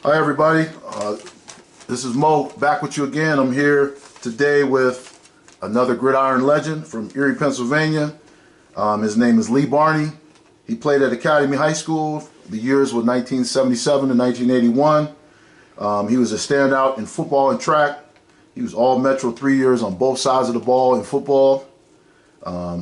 Hi everybody, this is Mo back with you again. I'm here today with another Gridiron legend from Erie, Pennsylvania. His name is Lee Barney. He played at Academy High School. The years were 1977 to 1981. He was a standout in football and track. He was all Metro 3 years on both sides of the ball in football,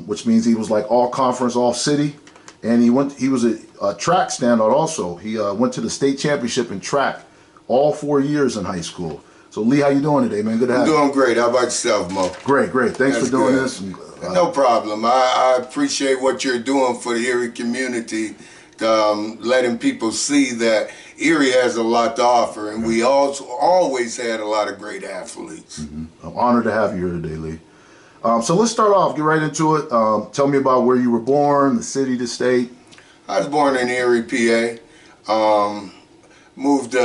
which means he was like all conference, all city. And he was a track standout also. He went to the state championship in track all 4 years in high school. So Lee, how you doing today, man? Good to have you. I'm doing great. How about yourself, Mo? Great, great. Thanks for doing this. And, no problem. I appreciate what you're doing for the Erie community, letting people see that Erie has a lot to offer, and we also always had a lot of great athletes. I'm honored to have you here today, Lee. So let's start off, get right into it. Tell me about where you were born, the city, the state. I was born in Erie, PA. Moved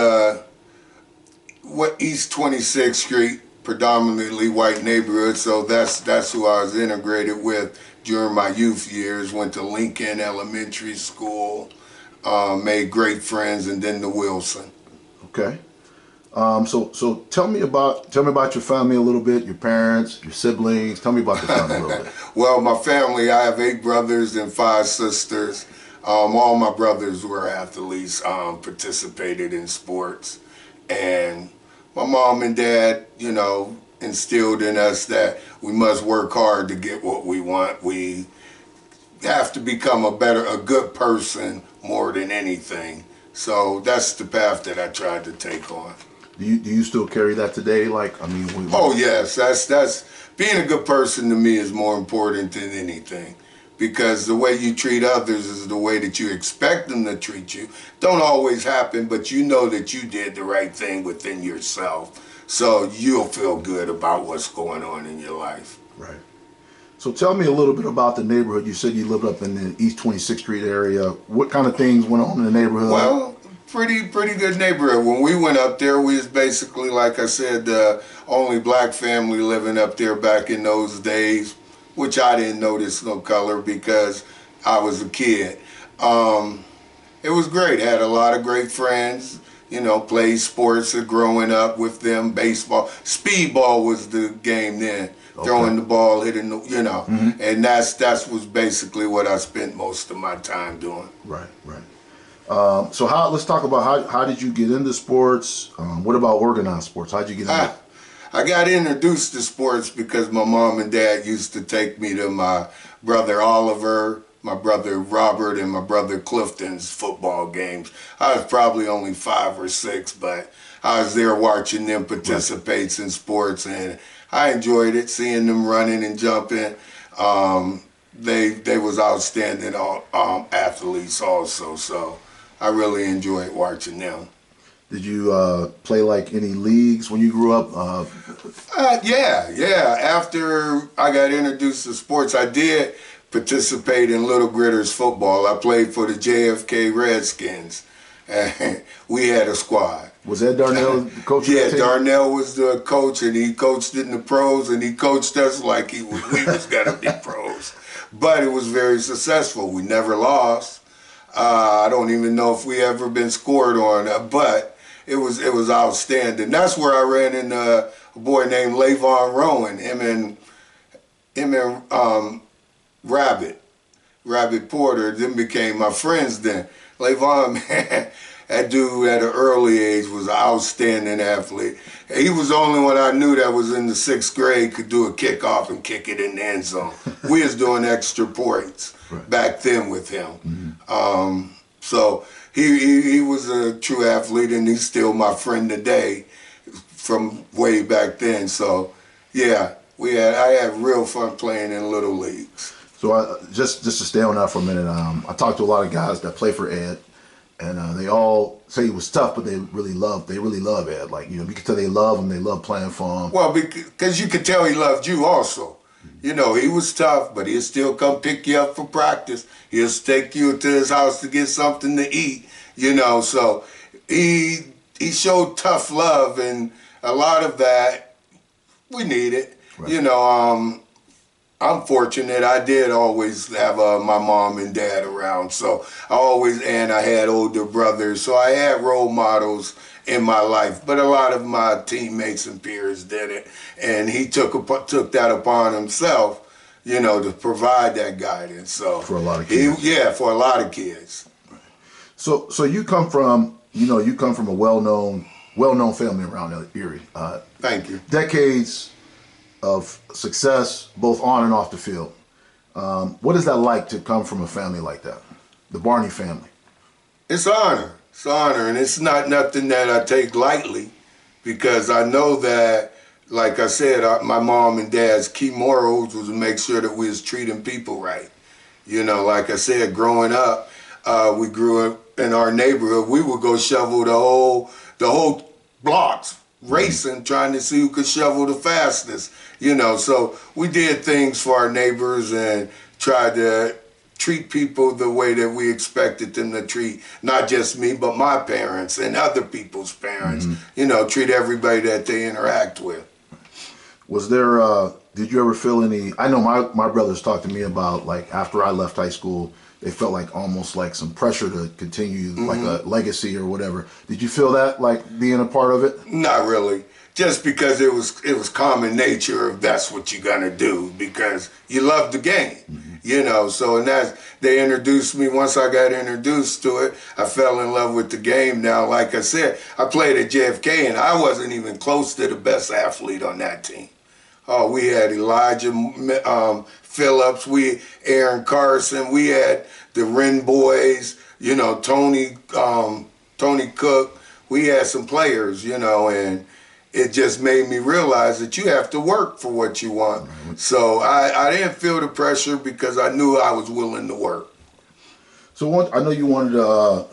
East 26th Street, predominantly white neighborhood, so that's who I was integrated with during my youth years. Went to Lincoln Elementary School, made great friends, and then to Wilson. Okay. So tell me about your family a little bit, your parents, your siblings. Tell me about the family a little bit. Well, my family, I have 8 brothers and 5 sisters. All my brothers were athletes, participated in sports. And my mom and dad, you know, instilled in us that we must work hard to get what we want. We have to become a good person more than anything. So that's the path that I tried to take on. Do you still carry that today? Like, I mean, oh yes, that's being a good person to me is more important than anything, because the way you treat others is the way that you expect them to treat you. Don't always happen, but you know that you did the right thing within yourself, so you'll feel good about what's going on in your life. Right. So tell me a little bit about the neighborhood. You said you lived up in the East 26th Street area. What kind of things went on in the neighborhood? Well, pretty good neighborhood. When we went up there, we was basically, like I said, the only black family living up there back in those days, which I didn't notice no color because I was a kid. It was great. Had a lot of great friends. You know, played sports growing up with them. Baseball, speedball was the game then. Okay. Throwing the ball, hitting the, you know, and that was basically what I spent most of my time doing. Right, right. So let's talk about how did you get into sports? What about organized sports? How'd you get into it? I got introduced to sports because my mom and dad used to take me to my brother Oliver, my brother Robert, and my brother Clifton's football games. I was probably only 5 or 6, but I was there watching them participate in sports, and I enjoyed it, seeing them running and jumping. They was outstanding athletes also, so I really enjoyed watching them. Did you play like any leagues when you grew up? Yeah. After I got introduced to sports, I did participate in Little Gritters football. I played for the JFK Redskins, and we had a squad. Was that Darnell the coach? Yeah, Darnell was the coach, and he coached in the pros, and he coached us like we was gonna be pros. But it was very successful. We never lost. I don't even know if we ever been scored on, but it was outstanding. That's where I ran into a boy named Lavon Rowan. Him and Rabbit Porter, then became my friends then. Lavon, man, that dude at an early age was an outstanding athlete. He was the only one I knew that was in the 6th grade could do a kickoff and kick it in the end zone. We was doing extra points back then with him. So he was a true athlete, and he's still my friend today from way back then. So yeah, I had real fun playing in little leagues. So just to stay on that for a minute, I talked to a lot of guys that play for Ed, and they all say he was tough, but they really love Ed. Like, you know, you can tell they love him, they love playing for him. Well, because you could tell he loved you also. You know, he was tough, but he'll still come pick you up for practice. He'll take you to his house to get something to eat, you know. So he showed tough love, and a lot of that we needed. Right. You know, I'm fortunate. I did always have my mom and dad around, so and I had older brothers, so I had role models in my life. But a lot of my teammates and peers didn't, and he took that upon himself, to provide that guidance. So for a lot of kids, for a lot of kids. So you come from a well-known family around Erie. Thank you. Decades of success, both on and off the field. What is that like to come from a family like that, the Barney family? It's an honor. It's an honor, and it's not nothing that I take lightly, because I know that, like I said, my mom and dad's key morals was to make sure that we was treating people right. Like I said, growing up, we grew up in our neighborhood. We would go shovel the whole blocks, racing, trying to see who could shovel the fastest. So we did things for our neighbors and tried to treat people the way that we expected them to treat, not just me, but my parents and other people's parents. Treat everybody that they interact with. Was there, did you ever feel any, I know my brothers talked to me about, like, after I left high school, they felt like almost like some pressure to continue like a legacy or whatever. Did you feel that, like, being a part of it? Not really. Just because it was common nature of that's what you're gonna do, because you love the game. So they introduced me. Once I got introduced to it, I fell in love with the game. Now, like I said, I played at JFK and I wasn't even close to the best athlete on that team. Oh, we had Elijah Phillips, Aaron Carson, we had the Wren boys, Tony Cook. We had some players, and it just made me realize that you have to work for what you want. So I didn't feel the pressure because I knew I was willing to work. So I know you wanted to,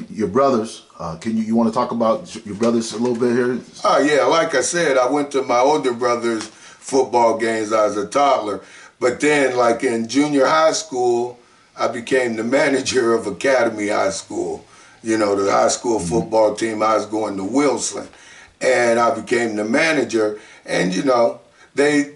your brothers. Can you want to talk about your brothers a little bit here? Oh yeah, like I said, I went to my older brother's football games as a toddler. But then, like in junior high school, I became the manager of Academy High School. The high school football team. I was going to Wilson. And I became the manager, and they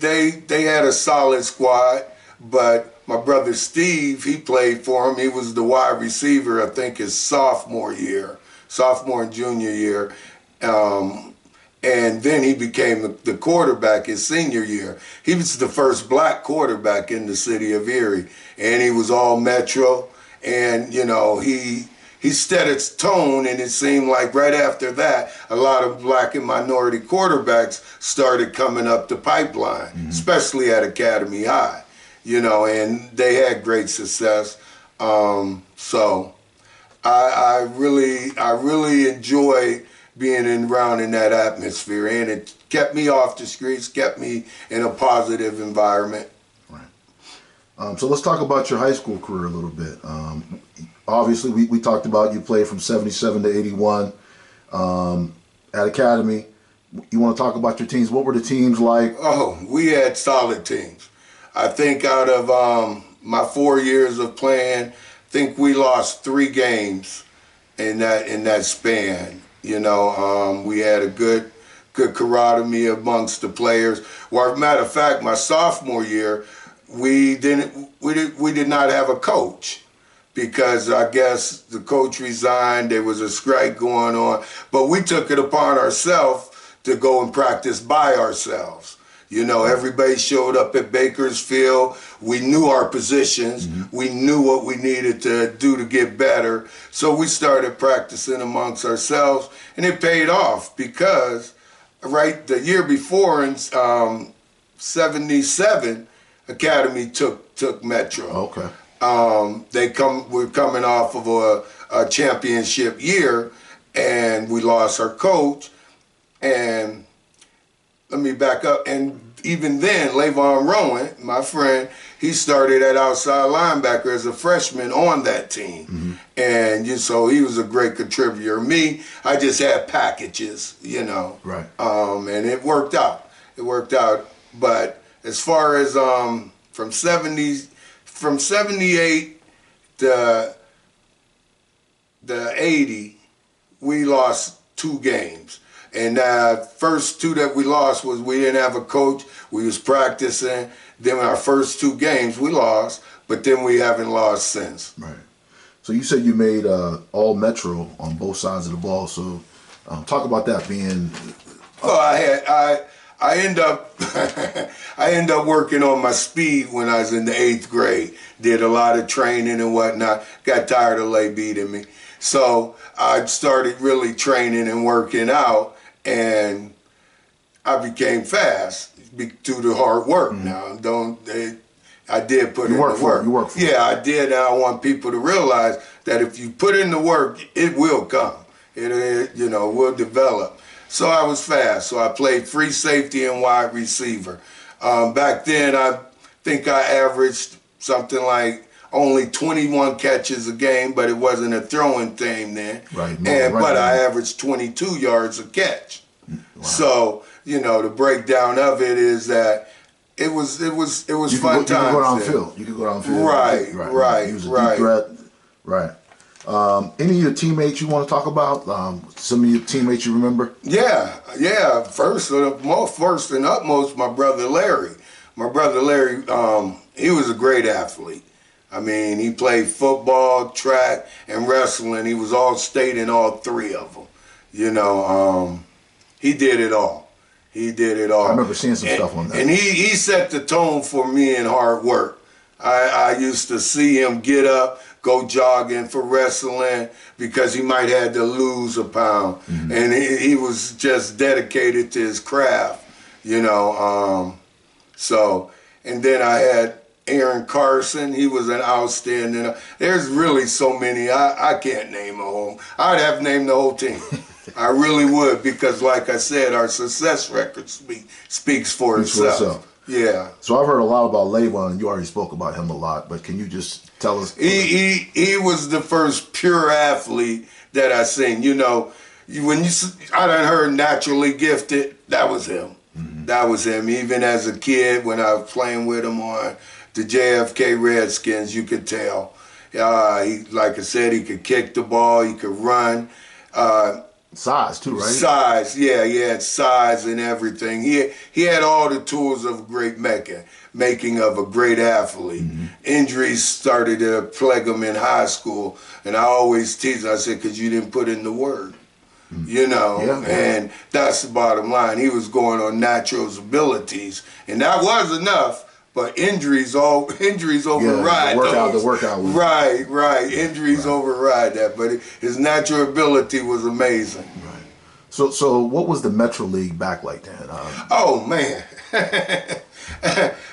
had a solid squad, but my brother Steve, he played for him. He was the wide receiver, I think, his sophomore and junior year, and then he became the quarterback his senior year. He was the first black quarterback in the city of Erie, and he was all Metro, and he set its tone, and it seemed like right after that, a lot of black and minority quarterbacks started coming up the pipeline, especially at Academy High, and they had great success. So I really enjoyed being around in that atmosphere, and it kept me off the streets, kept me in a positive environment. Right. So let's talk about your high school career a little bit. Obviously, we talked about you played from 77 to 81 at Academy. You want to talk about your teams? What were the teams like? Oh, we had solid teams. I think out of my 4 years of playing, I think we lost 3 games in that span. We had a good camaraderie amongst the players. Well, as a matter of fact, my sophomore year, we did not have a coach, because I guess the coach resigned, there was a strike going on, but we took it upon ourselves to go and practice by ourselves. Everybody showed up at Bakersfield. We knew our positions. We knew what we needed to do to get better. So we started practicing amongst ourselves, and it paid off, because the year before in 77, Academy took Metro. Okay. We're coming off of a championship year, and we lost our coach. And let me back up. And even then, Levon Rowan, my friend, he started at outside linebacker as a freshman on that team. And so he was a great contributor. Me, I just had packages, Right. And it worked out. But as far as from 78 to 80, we lost 2 games. And first two that we lost was we didn't have a coach. We was practicing. Then our first two games we lost, but then we haven't lost since. Right. So you said you made all Metro on both sides of the ball. So talk about that being. Well, I end up I end up working on my speed when I was in the 8th grade. Did a lot of training and whatnot. Got tired of Lay beating me, so I started really training and working out, and I became fast due to hard work. Now, I did put in the work. You work for it. Yeah, I did, and I want people to realize that if you put in the work, it will come. It will develop. So I was fast. So I played free safety and wide receiver. Back then, I think I averaged something like only 21 catches a game, but it wasn't a throwing thing then. Right. But I averaged 22 yards a catch. Wow. So, the breakdown of it is that it was fun times. You could go downfield. You could go downfield. Right. Use a deep threat. Right. Any of your teammates you want to talk about? Some of your teammates you remember? Yeah. First and utmost, my brother Larry. My brother Larry, he was a great athlete. I mean, he played football, track, and wrestling. He was all state in all three of them. He did it all. I remember seeing some stuff on that. And he set the tone for me in hard work. I used to see him get up, go jogging for wrestling because he might have to lose a pound. Mm-hmm. And he was just dedicated to his craft, So, and then I had Aaron Carson. He was an outstanding. There's really so many. I can't name a whole. I'd have named the whole team. I really would, because like I said, our success record speaks for itself. Yeah. So I've heard a lot about Leyvon, and you already spoke about him a lot, but can you just tell us? He was the first pure athlete that I seen. I done heard naturally gifted, that was him. Mm-hmm. That was him. Even as a kid, when I was playing with him on the JFK Redskins, you could tell. Like I said, he could kick the ball, he could run. Size too, right? Size, yeah, he had size and everything. He had all the tools of great making of a great athlete. Mm-hmm. Injuries started to plague him in high school, and I always tease him, I said, because you didn't put in the work. Mm-hmm. And that's the bottom line. He was going on natural abilities, and that was enough. But injuries override the workout. Right. Injuries override that. But his natural ability was amazing. Right. So what was the Metro League back like then? Oh man,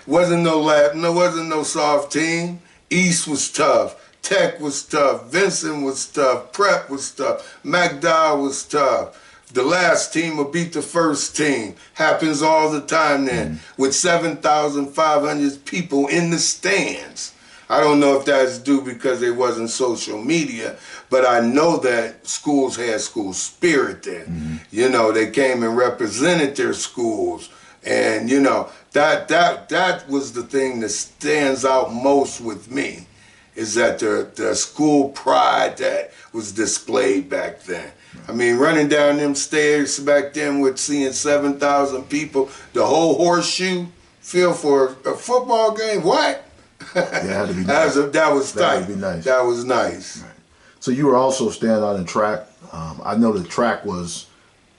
wasn't no soft team. East was tough. Tech was tough. Vincent was tough. Prep was tough. McDowell was tough. The last team will beat the first team. Happens all the time then, with 7,500 people in the stands. I don't know if that's due because there wasn't social media, but I know that schools had school spirit then. Mm-hmm. They came and represented their schools. And, that was the thing that stands out most with me, is that the school pride that was displayed back then. I mean, running down them stairs back then with seeing 7,000 people, the whole horseshoe field for a football game, what? Yeah, it had to be nice. That was tight. That would be nice. That was nice. Right. So you were also standout in track. I know the track was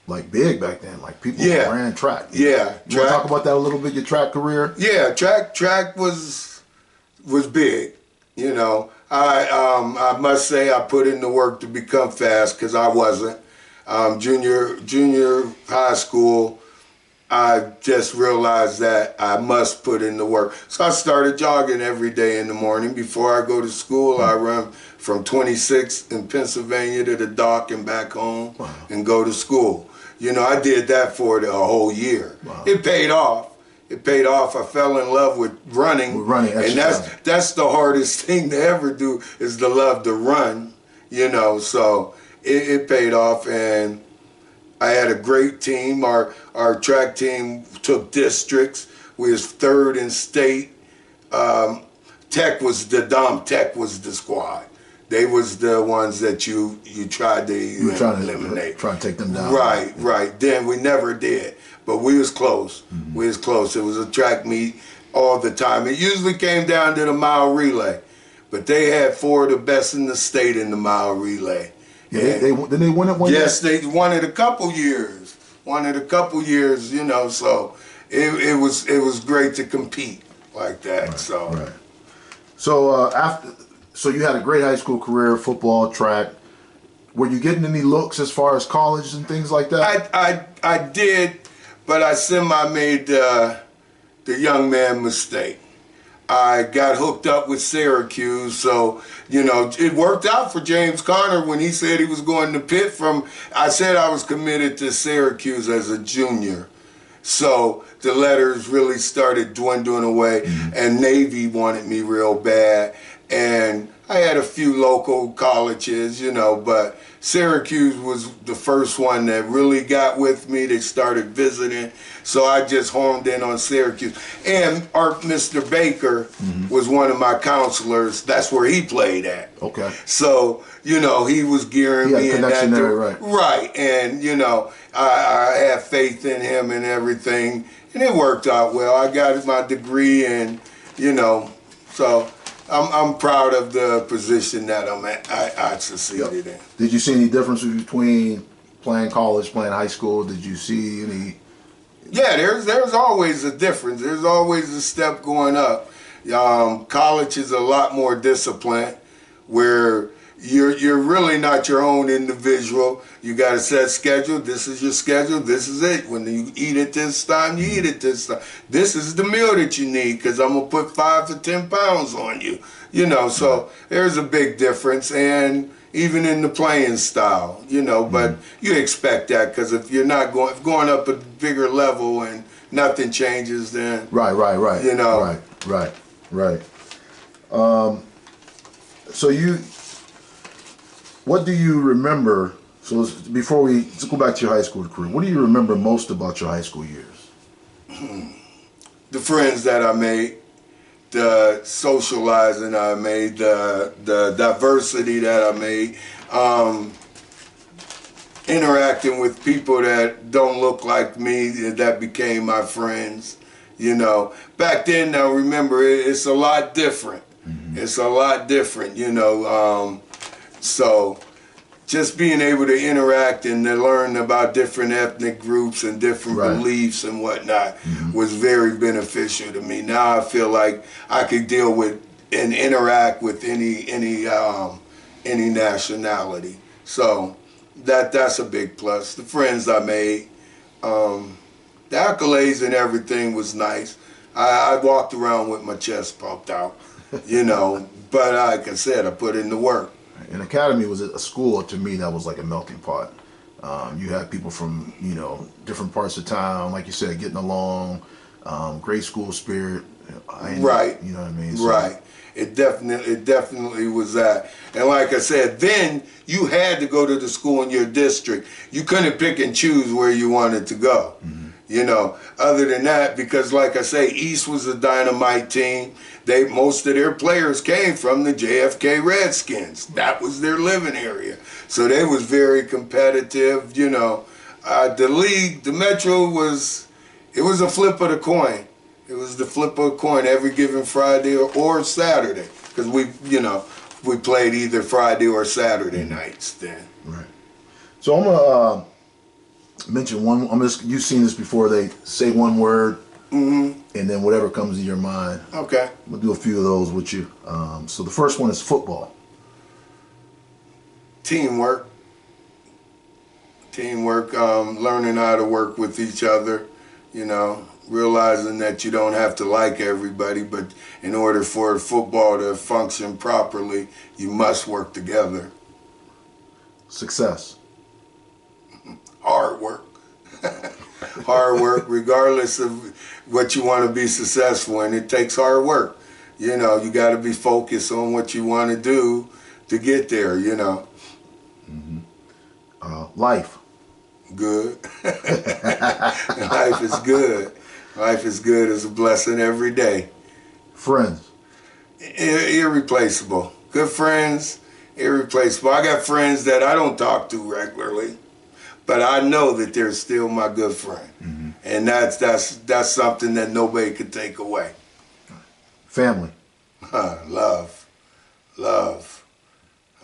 like big back then. Like people ran track. Yeah. You want to talk about that a little bit, your track career? Yeah, track was big. I must say I put in the work to become fast because I wasn't. Junior high school, I just realized that I must put in the work. So I started jogging every day in the morning. Before I go to school, I run from 26 in Pennsylvania to the dock and back home and go to school. I did that for a whole year. Wow. It paid off. I fell in love with running. And that's the hardest thing to ever do, is to love to run, so it paid off, and I had a great team. Our track team took districts. We was third in state. Tech was the squad. They was the ones that you tried to eliminate. Trying to take them down. Right. Then we never did, but we was close. We was close. It was a track meet all the time. It usually came down to the mile relay, but they had 4 of the best in the state in the mile relay. Yeah, didn't they win it one year? Yes, they won it a couple years. You know, so it was great to compete like that. Right. So you had a great high school career, football, track. Were you getting any looks as far as college and things like that? I did, but I made the young man mistake. I got hooked up with Syracuse, so, you know, it worked out for James Conner when he said he was going to Pitt I said I was committed to Syracuse as a junior. So the letters really started dwindling away, and Navy wanted me real bad. And I had a few local colleges, you know, but Syracuse was the first one that really got with me. They started visiting, so I just honed in on Syracuse. And Mr. Baker was one of my counselors. That's where he played at. Okay. So, you know, he was gearing me in that direction. Right. And, you know, I had faith in him and everything, and it worked out well. I got my degree, and, you know, so I'm proud of the position that I'm at. I succeeded in. Did you see any differences between playing college, playing high school? Did you see any? Yeah, there's always a difference. There's always a step going up. College is a lot more disciplined, where you're really not your own individual. You got a set schedule. This is your schedule. This is it. When you eat at this time, you eat at this time. This is the meal that you need, because I'm going to put 5 to 10 pounds on you. You know, so there's a big difference. And even in the playing style, you know, but you expect that, because if you're not going up a bigger level and nothing changes, then right. You know, right. So what do you remember? So let's go back to your high school career. What do you remember most about your high school years? The friends that I made, the socializing I made, the diversity that I made, interacting with people that don't look like me, that became my friends. You know, back then, now remember, it's a lot different. It's a lot different, you know. So just being able to interact and to learn about different ethnic groups and different beliefs and whatnot was very beneficial to me. Now I feel like I could deal with and interact with any nationality. So that's a big plus. The friends I made, the accolades and everything was nice. I walked around with my chest pumped out, you know, but like I said, I put in the work. An academy was a school to me that was like a melting pot. You had people from, you know, different parts of town, like you said, getting along, great school spirit. Right. You know what I mean? So, right. It definitely was that. And like I said, then you had to go to the school in your district. You couldn't pick and choose where you wanted to go. You know, other than that, because like I say, East was a dynamite team. Most of their players came from the JFK Redskins. That was their living area. So they was very competitive, you know. The league, the Metro it was a flip of the coin. It was the flip of a coin every given Friday or Saturday. Because we played either Friday or Saturday nights then. Right. So I'm going to mention one. You've seen this before. They say one word, and then whatever comes to your mind. Okay. We'll do a few of those with you. So the first one is football. Teamwork. Learning how to work with each other, you know, realizing that you don't have to like everybody, but in order for football to function properly, you must work together. Success. Hard work. Hard work, regardless of what you want to be successful in. It takes hard work. You know, you got to be focused on what you want to do to get there, you know. Life. Good. Life is good. Life is good. It's a blessing every day. Friends. Irreplaceable. Good friends, Irreplaceable. I got friends that I don't talk to regularly, but I know that they're still my good friend. Mm-hmm. And that's something that nobody could take away. Family. Love.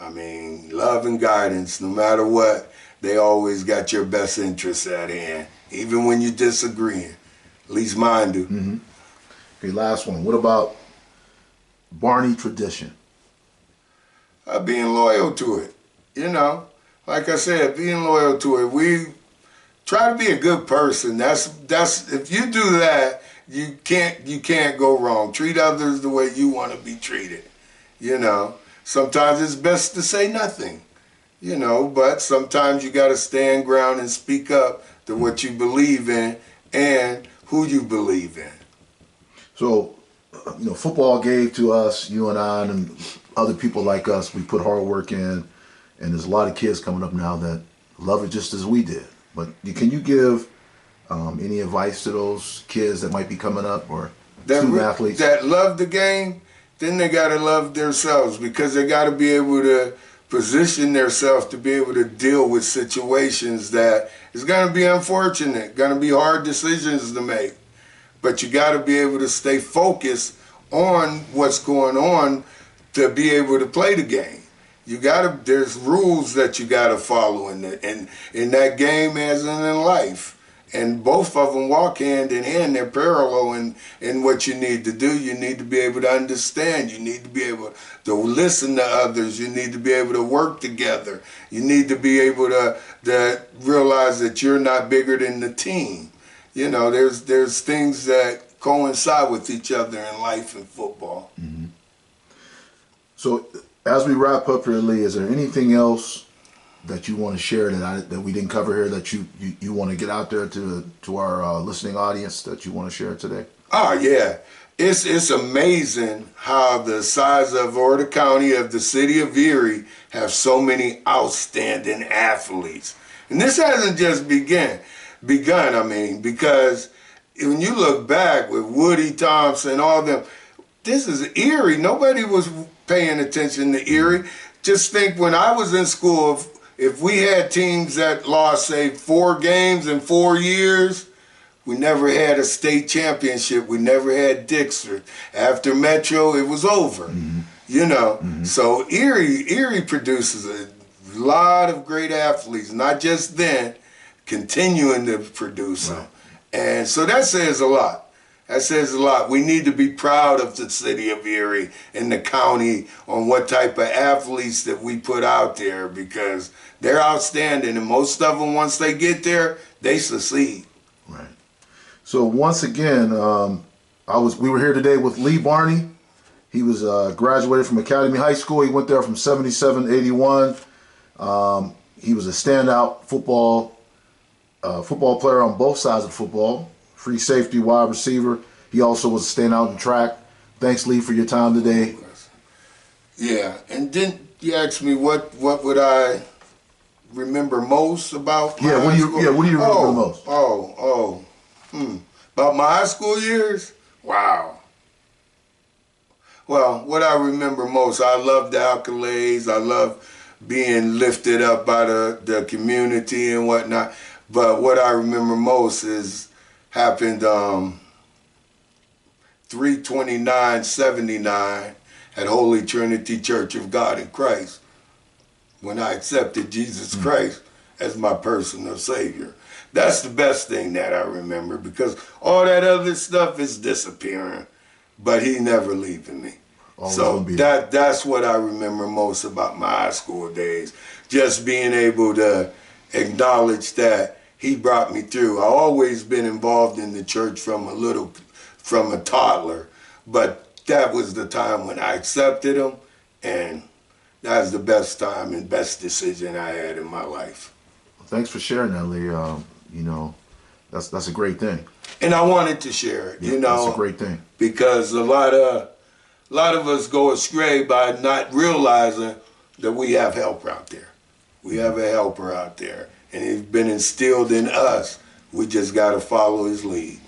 I mean, love and guidance. No matter what, they always got your best interests at hand, even when you're disagreeing. At least mine do. Mm-hmm. Okay, last one. What about Barney tradition? Being loyal to it. You know, like I said, being loyal to it. We try to be a good person. That's if you do that, you can't go wrong. Treat others the way you want to be treated. You know, sometimes it's best to say nothing. You know, but sometimes you got to stand ground and speak up to what you believe in and who you believe in. So, you know, football gave to us, you and I, and other people like us. We put hard work in, and there's a lot of kids coming up now that love it just as we did. But can you give any advice to those kids that might be coming up, or student athletes that love the game? Then they got to love themselves, because they got to be able to position themselves to be able to deal with situations that is going to be unfortunate, going to be hard decisions to make. But you got to be able to stay focused on what's going on to be able to play the game. You got to. There's rules that you got to follow in that game as in life, and both of them walk hand in hand. They're parallel in what you need to do. You need to be able to understand. You need to be able to listen to others. You need to be able to work together. You need to be able to realize that you're not bigger than the team. You know, there's things that coincide with each other in life and football. Mm-hmm. So, as we wrap up here, Lee, is there anything else that you want to share that we didn't cover here that you want to get out there to our listening audience that you want to share today? Oh yeah, it's amazing how the size of the county of the city of Erie have so many outstanding athletes, and this hasn't just begun. I mean, because when you look back with Woody Thompson, all them, this is Erie. Nobody was paying attention to Erie. Just think, when I was in school, if we had teams that lost, say, 4 games in 4 years, we never had a state championship. We never had Dixon. After Metro, it was over. Mm-hmm. You know, mm-hmm. So Erie produces a lot of great athletes, not just then, continuing to produce them. And so that says a lot. That says a lot. We need to be proud of the city of Erie and the county on what type of athletes that we put out there, because they're outstanding, and most of them, once they get there, they succeed. Right. So once again, we were here today with Lee Barney. He was graduated from Academy High School. He went there from 77 to 81. He was a standout football player on both sides of football. Free safety, wide receiver. He also was a standout in track. Thanks, Lee, for your time today. Yeah, and then you asked me what would I remember most about my high school? What do you remember the most? About my high school years? Wow. Well, what I remember most, I love the accolades. I love being lifted up by the community and whatnot. But what I remember most happened 3/29/79 at Holy Trinity Church of God in Christ, when I accepted Jesus Christ as my personal Savior. That's the best thing that I remember, because all that other stuff is disappearing, but He never leaving me. So that's what I remember most about my high school days. Just being able to acknowledge that He brought me through. I've always been involved in the church from a toddler, but that was the time when I accepted Him, and that was the best time and best decision I had in my life. Well, thanks for sharing that, Lee. You know, that's a great thing. And I wanted to share it. Yeah, you know, that's a great thing, because a lot of us go astray by not realizing that we have help out there. We have a helper out there. And it's been instilled in us. We just got to follow His lead.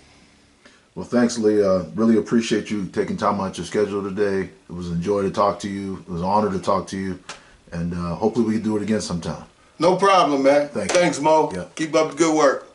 Well, thanks, Lee. Really appreciate you taking time out your schedule today. It was a joy to talk to you. It was an honor to talk to you. and hopefully we can do it again sometime. No problem, man. Thank you. Thanks, Mo. Yeah. Keep up the good work.